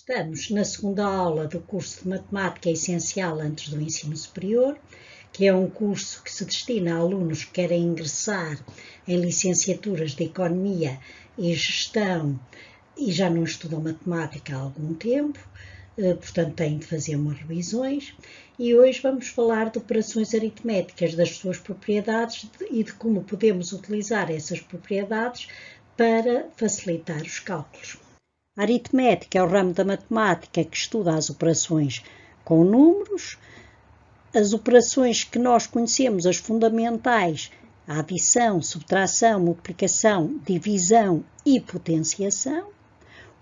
Estamos na segunda aula do curso de Matemática Essencial antes do ensino superior, que é um curso que se destina a alunos que querem ingressar em licenciaturas de Economia e Gestão e já não estudam Matemática há algum tempo, portanto têm de fazer umas revisões. E hoje vamos falar de operações aritméticas, das suas propriedades e de como podemos utilizar essas propriedades para facilitar os cálculos. A aritmética é o ramo da matemática que estuda as operações com números, as operações que nós conhecemos, as fundamentais, a adição, subtração, multiplicação, divisão e potenciação.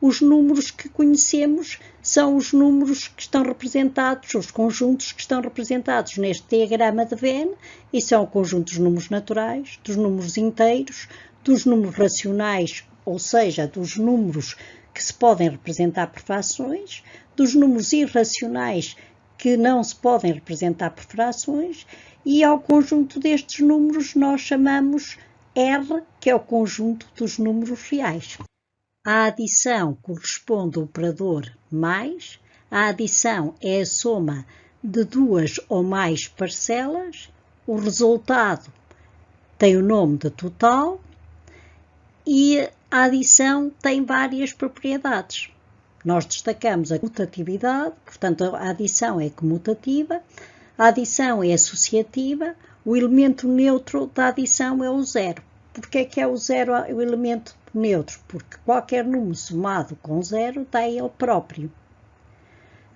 Os números que conhecemos são os números que estão representados, os conjuntos que estão representados neste diagrama de Venn, e são o conjunto dos números naturais, dos números inteiros, dos números racionais, ou seja, dos números que se podem representar por frações, dos números irracionais que não se podem representar por frações, e ao conjunto destes números nós chamamos R, que é o conjunto dos números reais. A adição corresponde ao operador mais, a adição é a soma de duas ou mais parcelas, o resultado tem o nome de total e a adição tem várias propriedades. Nós destacamos a comutatividade, portanto a adição é comutativa, a adição é associativa, o elemento neutro da adição é o zero. Porquê é que é o zero o elemento neutro? Porque qualquer número somado com zero dá ele próprio.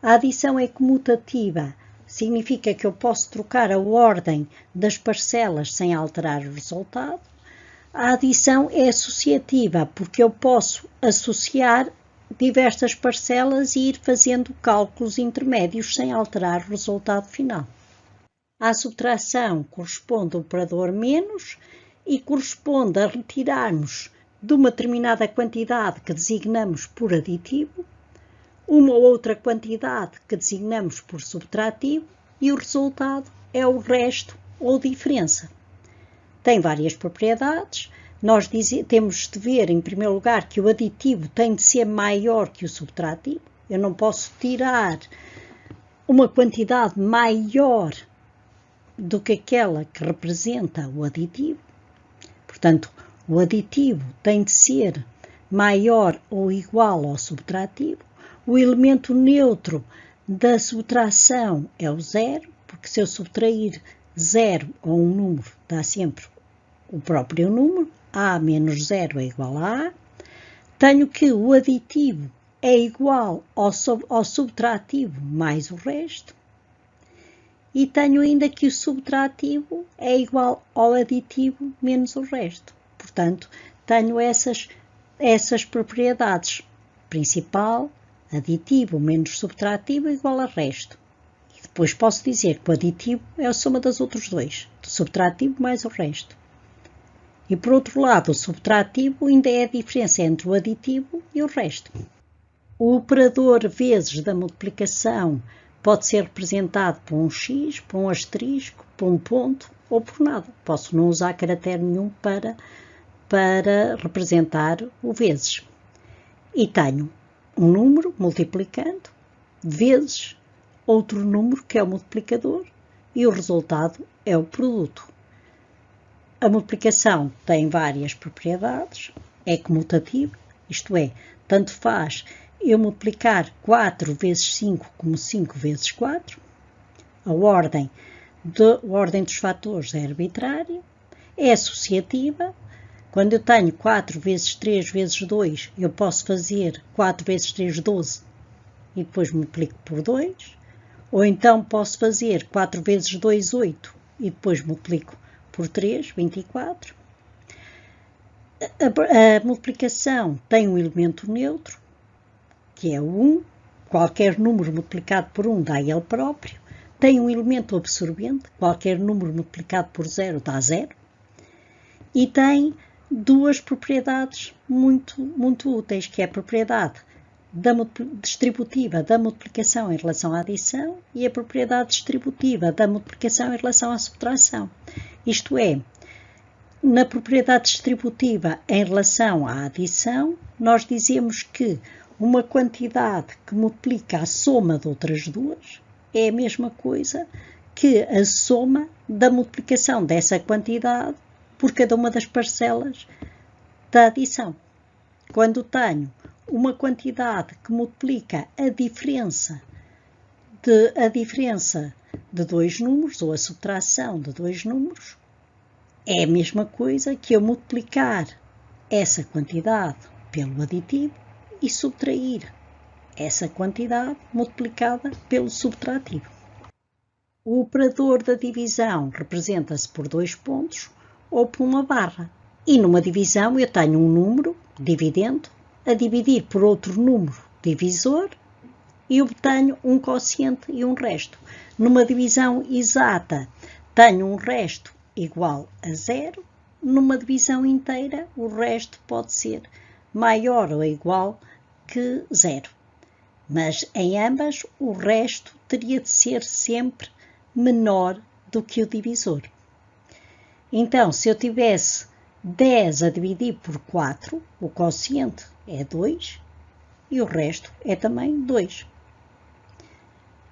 A adição é comutativa, significa que eu posso trocar a ordem das parcelas sem alterar o resultado. A adição é associativa, porque eu posso associar diversas parcelas e ir fazendo cálculos intermédios sem alterar o resultado final. A subtração corresponde ao operador menos e corresponde a retirarmos de uma determinada quantidade que designamos por aditivo, uma ou outra quantidade que designamos por subtrativo e o resultado é o resto ou diferença. Tem várias propriedades. Nós temos de ver, em primeiro lugar, que o aditivo tem de ser maior que o subtrativo. Eu não posso tirar uma quantidade maior do que aquela que representa o aditivo. Portanto, o aditivo tem de ser maior ou igual ao subtrativo. O elemento neutro da subtração é o zero, porque se eu subtrair zero a um número, dá sempre o próprio número. A menos zero é igual a A. Tenho que o aditivo é igual ao subtrativo mais o resto. E tenho ainda que o subtrativo é igual ao aditivo menos o resto. Portanto, tenho essas propriedades. Principal, aditivo menos subtrativo igual a resto. E depois posso dizer que o aditivo é a soma dos outros dois, do subtrativo mais o resto. E por outro lado, o subtrativo ainda é a diferença entre o aditivo e o resto. O operador vezes da multiplicação pode ser representado por um x, por um asterisco, por um ponto ou por nada. Posso não usar caractere nenhum para representar o vezes. E tenho um número multiplicando vezes outro número que é o multiplicador e o resultado é o produto. A multiplicação tem várias propriedades, é comutativa, isto é, tanto faz eu multiplicar 4 vezes 5 como 5 vezes 4. A ordem dos fatores é arbitrária, é associativa. Quando eu tenho 4 vezes 3 vezes 2, eu posso fazer 4 vezes 3, 12, e depois multiplico por 2. Ou então posso fazer 4 vezes 2, 8, e depois multiplico por 3, 24. A multiplicação tem um elemento neutro, que é o 1. Qualquer número multiplicado por 1 dá ele próprio. Tem um elemento absorvente, qualquer número multiplicado por 0 dá 0. E tem duas propriedades muito úteis, que é a propriedade distributiva da multiplicação em relação à adição e a propriedade distributiva da multiplicação em relação à subtração. Isto é, na propriedade distributiva em relação à adição, nós dizemos que uma quantidade que multiplica a soma de outras duas é a mesma coisa que a soma da multiplicação dessa quantidade por cada uma das parcelas da adição. Quando tenho uma quantidade que multiplica a diferença de dois números, ou a subtração de dois números, é a mesma coisa que eu multiplicar essa quantidade pelo aditivo e subtrair essa quantidade multiplicada pelo subtrativo. O operador da divisão representa-se por dois pontos ou por uma barra. E numa divisão eu tenho um número, dividendo, a dividir por outro número, divisor, e obtenho um quociente e um resto. Numa divisão exata, tenho um resto igual a zero. Numa divisão inteira, o resto pode ser maior ou igual que zero. Mas em ambas, o resto teria de ser sempre menor do que o divisor. Então, se eu tivesse 10 a dividir por 4, o quociente é 2 e o resto é também 2.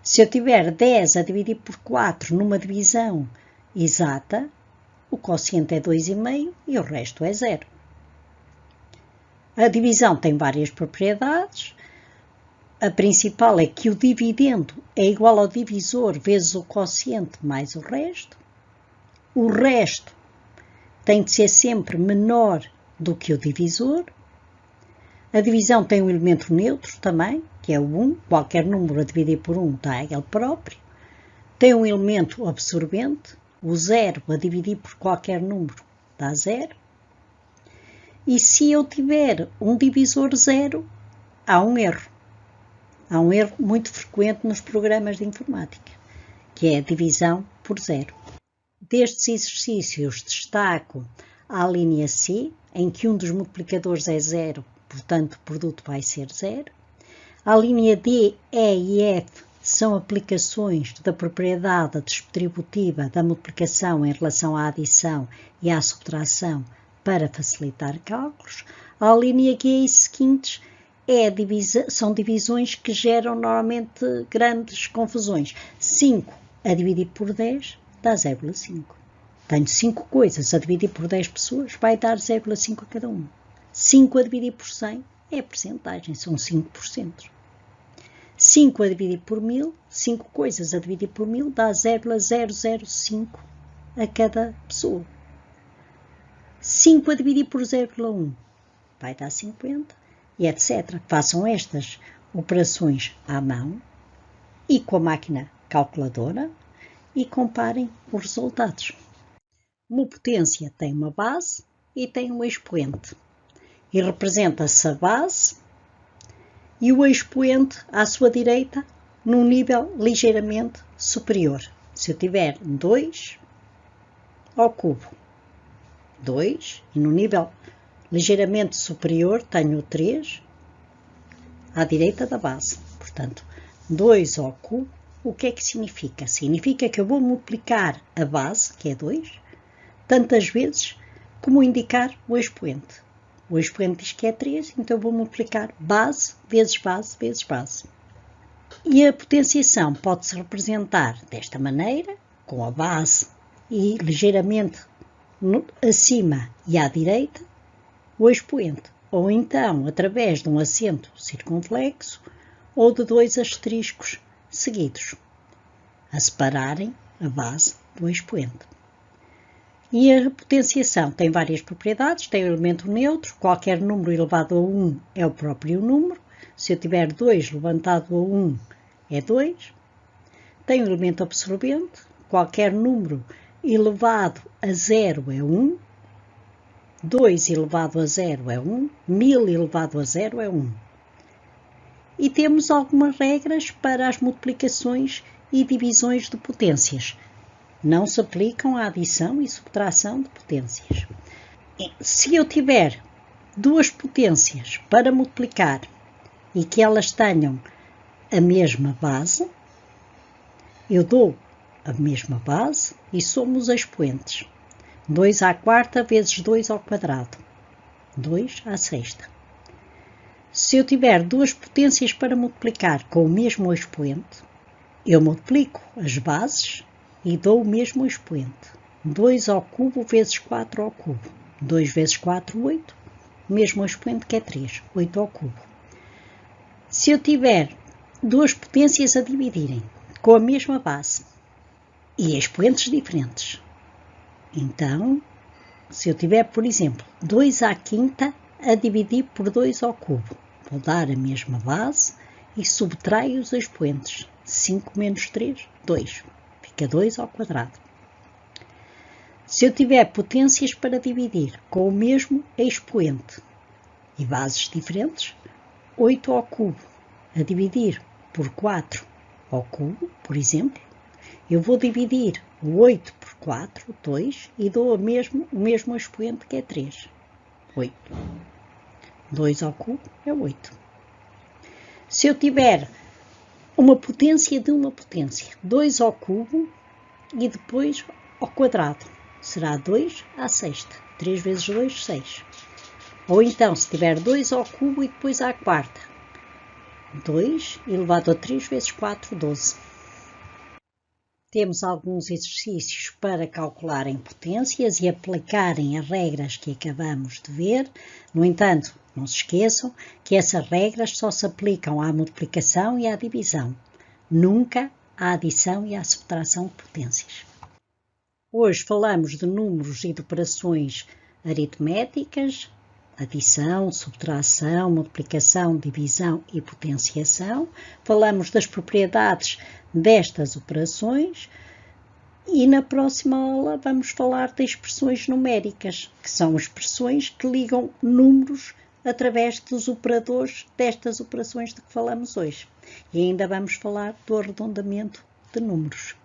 Se eu tiver 10 a dividir por 4 numa divisão exata, o quociente é 2,5 e o resto é 0. A divisão tem várias propriedades. A principal é que o dividendo é igual ao divisor vezes o quociente mais o resto. O resto tem de ser sempre menor do que o divisor. A divisão tem um elemento neutro também, que é o 1. Qualquer número a dividir por 1 dá ele próprio. Tem um elemento absorvente, o 0 a dividir por qualquer número dá 0. E se eu tiver um divisor 0, há um erro. Há um erro muito frequente nos programas de informática, que é a divisão por 0. Destes exercícios destaco a linha C, em que um dos multiplicadores é 0, portanto o produto vai ser 0. A linha D, E e F são aplicações da propriedade distributiva da multiplicação em relação à adição e à subtração para facilitar cálculos. A linha G e seguintes são divisões que geram normalmente grandes confusões. 5 a dividir por 10 dá 0,5. Tenho 5 coisas a dividir por 10 pessoas, vai dar 0,5 a cada uma. 5 a dividir por 100 é a percentagem, são 5%. 5 a dividir por 1000, 5 coisas a dividir por 1000 dá 0,005 a cada pessoa. 5 a dividir por 0,1 vai dar 50, e etc. Façam estas operações à mão e com a máquina calculadora e comparem os resultados. Uma potência tem uma base e tem um expoente. E representa-se a base e o expoente à sua direita num nível ligeiramente superior. Se eu tiver 2 ao cubo, 2, e no nível ligeiramente superior tenho 3 à direita da base. Portanto, 2 ao cubo, o que é que significa? Significa que eu vou multiplicar a base, que é 2, tantas vezes como indicar o expoente. O expoente diz que é 3, então eu vou multiplicar base vezes base vezes base. E a potenciação pode-se representar desta maneira, com a base e ligeiramente acima e à direita, o expoente, ou então através de um acento circunflexo ou de 2 asteriscos seguidos, a separarem a base do expoente. E a potenciação tem várias propriedades, tem o elemento neutro, qualquer número elevado a 1 é o próprio número, se eu tiver 2 levantado a 1 é 2, tem o elemento absorvente, qualquer número elevado a 0 é 1, 2 elevado a 0 é 1, 1000 elevado a 0 é 1. E temos algumas regras para as multiplicações e divisões de potências. Não se aplicam à adição e subtração de potências. Se eu tiver duas potências para multiplicar e que elas tenham a mesma base, eu dou a mesma base e somo os expoentes. 2 à quarta vezes 2 ao quadrado, 2 à sexta. Se eu tiver duas potências para multiplicar com o mesmo expoente, eu multiplico as bases e dou o mesmo expoente. 2 ao cubo vezes 4 ao cubo. 2 vezes 4, 8. O mesmo expoente que é 3, 8 ao cubo. Se eu tiver duas potências a dividirem com a mesma base e expoentes diferentes, então, se eu tiver, por exemplo, 2 à quinta a dividir por 2 ao cubo, vou dar a mesma base e subtraio os expoentes. 5 menos 3, 2. Fica 2 ao quadrado. Se eu tiver potências para dividir com o mesmo expoente e bases diferentes, 8 ao cubo a dividir por 4 ao cubo, por exemplo, eu vou dividir o 8 por 4, 2, e dou o mesmo expoente que é 3, 8. 2 ao cubo é 8. Se eu tiver uma potência de uma potência, 2 ao cubo e depois ao quadrado, será 2 à sexta. 3 vezes 2, 6. Ou então, se tiver 2 ao cubo e depois à quarta, 2 elevado a 3 vezes 4, 12. Temos alguns exercícios para calcularem potências e aplicarem as regras que acabamos de ver. No entanto, não se esqueçam que essas regras só se aplicam à multiplicação e à divisão, nunca à adição e à subtração de potências. Hoje falamos de números e de operações aritméticas, adição, subtração, multiplicação, divisão e potenciação. Falamos das propriedades destas operações e na próxima aula vamos falar de expressões numéricas, que são expressões que ligam números através dos operadores destas operações de que falamos hoje. E ainda vamos falar do arredondamento de números.